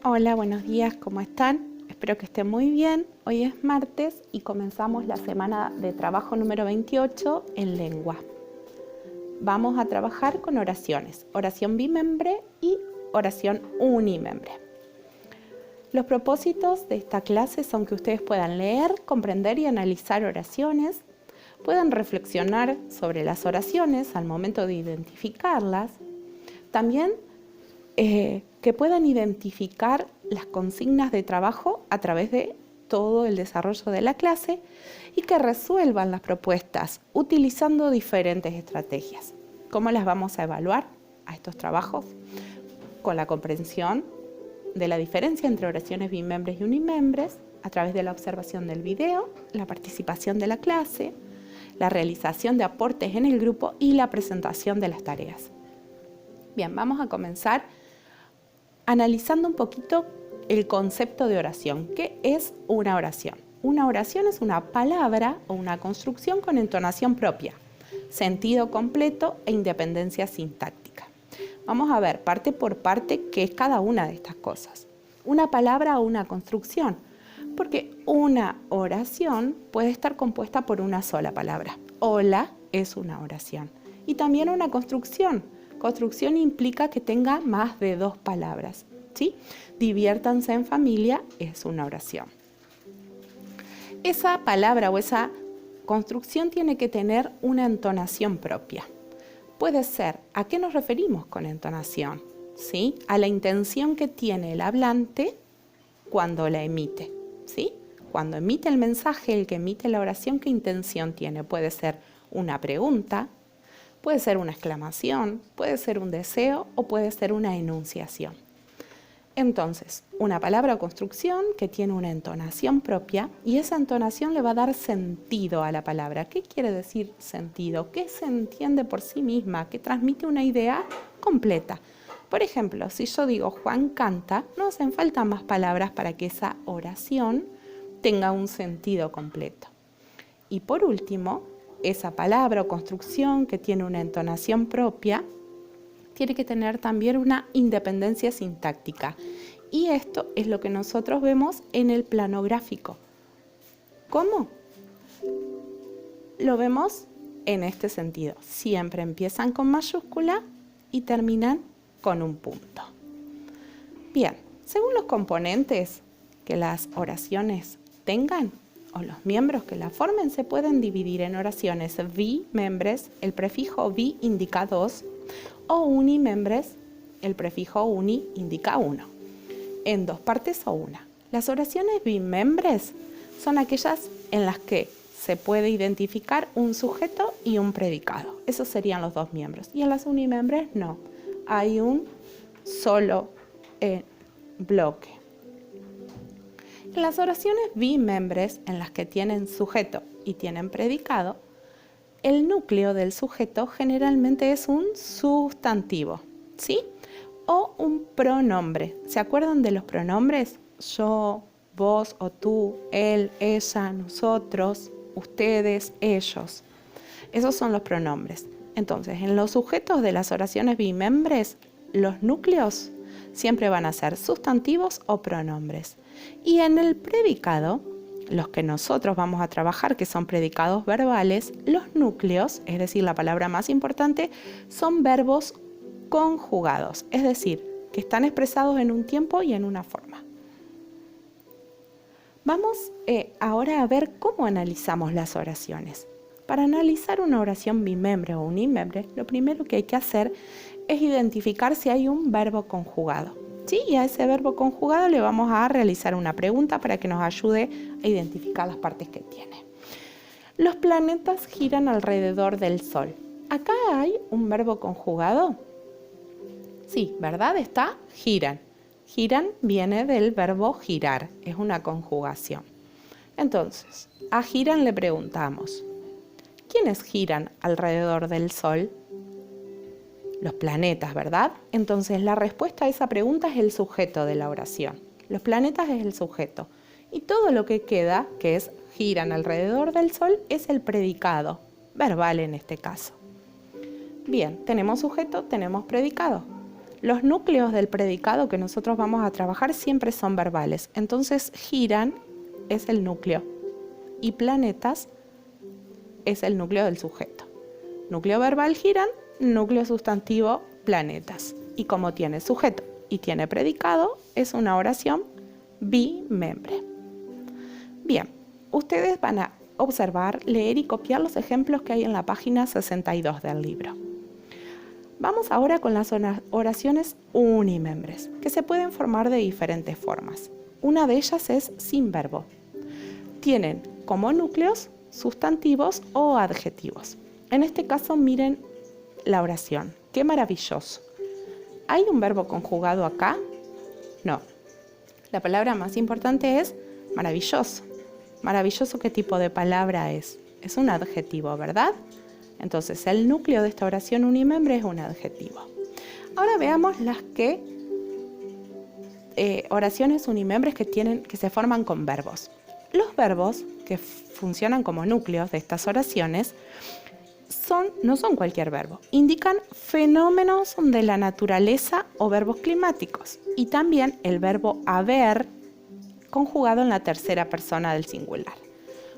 Hola, buenos días, ¿cómo están? Espero que estén muy bien. Hoy es martes y comenzamos la semana de trabajo número 28 en lengua. Vamos a trabajar con oraciones, oración bimembre y oración unimembre. Los propósitos de esta clase son que ustedes puedan leer, comprender y analizar oraciones, puedan reflexionar sobre las oraciones al momento de identificarlas, también que puedan identificar las consignas de trabajo a través de todo el desarrollo de la clase y que resuelvan las propuestas utilizando diferentes estrategias. ¿Cómo las vamos a evaluar a estos trabajos? Con la comprensión de la diferencia entre oraciones bimembres y unimembres a través de la observación del video, la participación de la clase, la realización de aportes en el grupo y la presentación de las tareas. Bien, vamos a comenzar analizando un poquito el concepto de oración. ¿Qué es una oración? Una oración es una palabra o una construcción con entonación propia, sentido completo e independencia sintáctica. Vamos a ver parte por parte qué es cada una de estas cosas. Una palabra o una construcción, porque una oración puede estar compuesta por una sola palabra. Hola es una oración. Y también una construcción. Construcción implica que tenga más de dos palabras, ¿sí? Diviértanse en familia es una oración. Esa palabra o esa construcción tiene que tener una entonación propia. Puede ser, ¿a qué nos referimos con entonación? ¿Sí? A la intención que tiene el hablante cuando la emite, ¿sí? Cuando emite el mensaje, el que emite la oración, ¿qué intención tiene? Puede ser una pregunta, puede ser una exclamación, puede ser un deseo o puede ser una enunciación. Entonces, una palabra o construcción que tiene una entonación propia y esa entonación le va a dar sentido a la palabra. ¿Qué quiere decir sentido? ¿Qué se entiende por sí misma? ¿Qué transmite una idea completa? Por ejemplo, si yo digo Juan canta, no hacen falta más palabras para que esa oración tenga un sentido completo. Y por último, esa palabra o construcción que tiene una entonación propia tiene que tener también una independencia sintáctica. Y esto es lo que nosotros vemos en el plano gráfico. ¿Cómo? Lo vemos en este sentido. Siempre empiezan con mayúscula y terminan con un punto. Bien, según los componentes que las oraciones tengan, o los miembros que la formen, se pueden dividir en oraciones bimembres, el prefijo bi indica dos, o unimembres, el prefijo uni indica uno, en dos partes o una. Las oraciones bimembres son aquellas en las que se puede identificar un sujeto y un predicado. Esos serían los dos miembros. Y en las unimembres no, hay un solo bloque. En las oraciones bimembres, en las que tienen sujeto y tienen predicado, el núcleo del sujeto generalmente es un sustantivo, ¿sí? O un pronombre. ¿Se acuerdan de los pronombres? Yo, vos o tú, él, ella, nosotros, ustedes, ellos. Esos son los pronombres. Entonces, en los sujetos de las oraciones bimembres, los núcleos siempre van a ser sustantivos o pronombres. Y en el predicado, los que nosotros vamos a trabajar, que son predicados verbales, los núcleos, es decir, la palabra más importante, son verbos conjugados, es decir, que están expresados en un tiempo y en una forma. Vamos ahora a ver cómo analizamos las oraciones. Para analizar una oración bimembre o unimembre, lo primero que hay que hacer es identificar si hay un verbo conjugado. ¿Sí? Y a ese verbo conjugado le vamos a realizar una pregunta para que nos ayude a identificar las partes que tiene. Los planetas giran alrededor del Sol. ¿Acá hay un verbo conjugado? Sí, ¿verdad? Está giran. Giran viene del verbo girar, es una conjugación. Entonces, a giran le preguntamos, ¿quiénes giran alrededor del Sol? Los planetas, ¿verdad? Entonces la respuesta a esa pregunta es el sujeto de la oración. Los planetas es el sujeto. Y todo lo que queda, que es giran alrededor del Sol, es el predicado, verbal en este caso. Bien, tenemos sujeto, tenemos predicado. Los núcleos del predicado que nosotros vamos a trabajar siempre son verbales. Entonces, giran es el núcleo y planetas es el núcleo del sujeto. Núcleo verbal, giran, núcleo sustantivo, planetas. Y como tiene sujeto y tiene predicado, es una oración bimembre. Bien, ustedes van a observar, leer y copiar los ejemplos que hay en la página 62 del libro. Vamos ahora con las oraciones unimembres, que se pueden formar de diferentes formas. Una de ellas es sin verbo. Tienen como núcleos sustantivos o adjetivos. En este caso, miren la oración. ¡Qué maravilloso! ¿Hay un verbo conjugado acá? No. La palabra más importante es maravilloso. Maravilloso, ¿qué tipo de palabra es? Es un adjetivo, ¿verdad? Entonces, el núcleo de esta oración unimembre es un adjetivo. Ahora veamos las oraciones unimembres que se forman con verbos. Los verbos que funcionan como núcleos de estas oraciones no son cualquier verbo. Indican fenómenos de la naturaleza o verbos climáticos. Y también el verbo haber conjugado en la tercera persona del singular.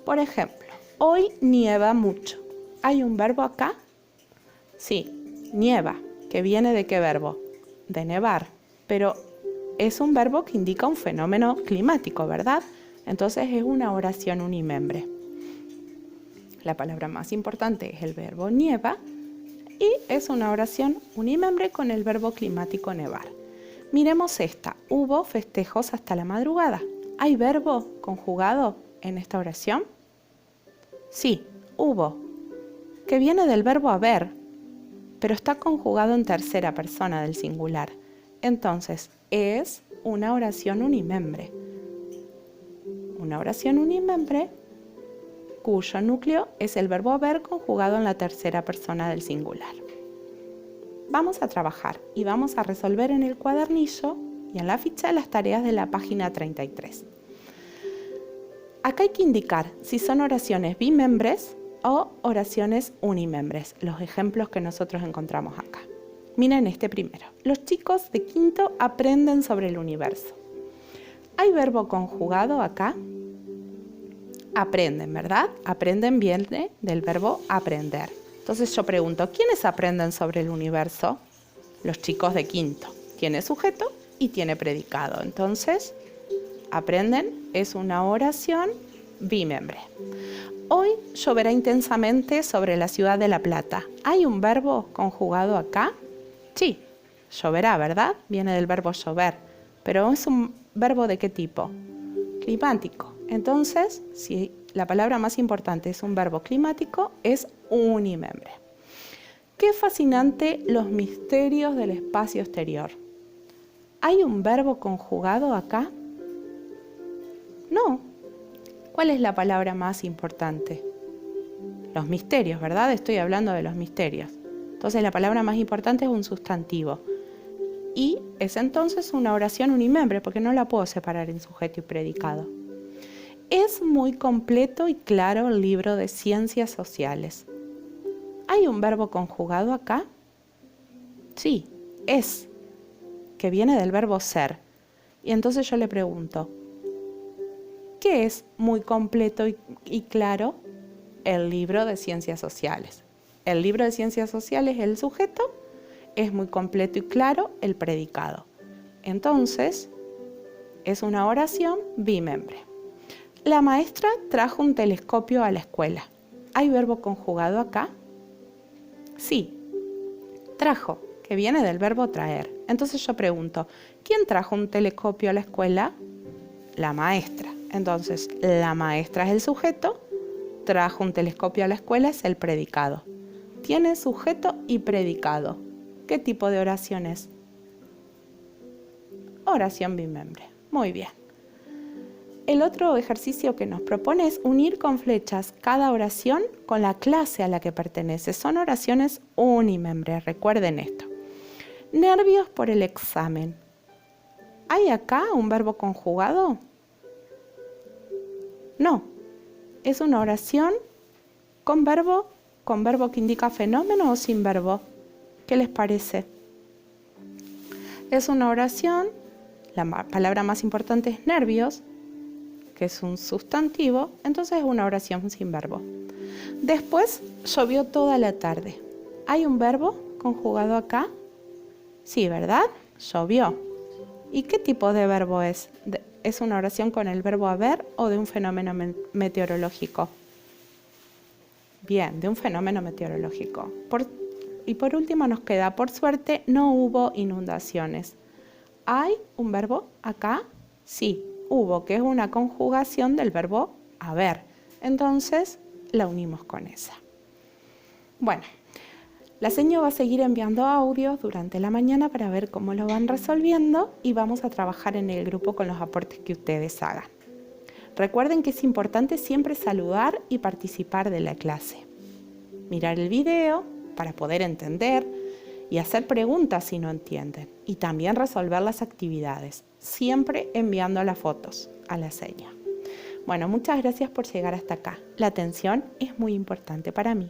Por ejemplo, hoy nieva mucho. ¿Hay un verbo acá? Sí, nieva, que viene ¿de qué verbo? De nevar, pero es un verbo que indica un fenómeno climático, ¿verdad? Entonces es una oración unimembre. La palabra más importante es el verbo nieva y es una oración unimembre con el verbo climático nevar. Miremos esta, hubo festejos hasta la madrugada. ¿Hay verbo conjugado en esta oración? Sí, hubo, que viene del verbo haber, pero está conjugado en tercera persona del singular. Entonces, es una oración unimembre. Una oración unimembre cuyo núcleo es el verbo haber conjugado en la tercera persona del singular. Vamos a trabajar y vamos a resolver en el cuadernillo y en la ficha las tareas de la página 33. Acá hay que indicar si son oraciones bimembres o oraciones unimembres, los ejemplos que nosotros encontramos acá. Miren este primero. Los chicos de quinto aprenden sobre el universo. ¿Hay verbo conjugado acá? Aprenden, ¿verdad? Aprenden viene del verbo aprender. Entonces yo pregunto, ¿quiénes aprenden sobre el universo? Los chicos de quinto. Tiene sujeto y tiene predicado. Entonces, aprenden es una oración bimembre. Hoy lloverá intensamente sobre la ciudad de La Plata. ¿Hay un verbo conjugado acá? Sí, lloverá, ¿verdad? Viene del verbo llover. Pero ¿es un verbo de qué tipo? Climático. Entonces, si la palabra más importante es un verbo climático, es unimembre. Qué fascinante los misterios del espacio exterior. ¿Hay un verbo conjugado acá? No. ¿Cuál es la palabra más importante? Los misterios, ¿verdad? Estoy hablando de los misterios. Entonces, la palabra más importante es un sustantivo. Y es entonces una oración unimembre, porque no la puedo separar en sujeto y predicado. Es muy completo y claro el libro de Ciencias Sociales. ¿Hay un verbo conjugado acá? Sí, es, que viene del verbo ser. Y entonces yo le pregunto, ¿qué es muy completo y claro? El libro de Ciencias Sociales. El libro de Ciencias Sociales es el sujeto, es muy completo y claro el predicado. Entonces, es una oración bimembre. La maestra trajo un telescopio a la escuela. ¿Hay verbo conjugado acá? Sí, trajo, que viene del verbo traer. Entonces yo pregunto, ¿quién trajo un telescopio a la escuela? La maestra. Entonces, la maestra es el sujeto, trajo un telescopio a la escuela es el predicado. Tiene sujeto y predicado. ¿Qué tipo de oración es? Oración bimembre. Muy bien. El otro ejercicio que nos propone es unir con flechas cada oración con la clase a la que pertenece. Son oraciones unimembres, recuerden esto. Nervios por el examen. ¿Hay acá un verbo conjugado? No. ¿Es una oración con verbo que indica fenómeno o sin verbo? ¿Qué les parece? Es una oración, palabra más importante es nervios, que es un sustantivo, entonces es una oración sin verbo. Después llovió toda la tarde. ¿Hay un verbo conjugado acá? Sí, ¿verdad? Llovió. ¿Y qué tipo de verbo es? ¿Es una oración con el verbo haber o de un fenómeno meteorológico? Bien, de un fenómeno meteorológico. Y por último nos queda, por suerte, no hubo inundaciones. ¿Hay un verbo acá? Sí, hubo, que es una conjugación del verbo haber. Entonces, la unimos con esa. Bueno, la seño va a seguir enviando audios durante la mañana para ver cómo lo van resolviendo y vamos a trabajar en el grupo con los aportes que ustedes hagan. Recuerden que es importante siempre saludar y participar de la clase. Mirar el video para poder entender y hacer preguntas si no entienden. Y también resolver las actividades, siempre enviando las fotos a la seño. Bueno, muchas gracias por llegar hasta acá. La atención es muy importante para mí.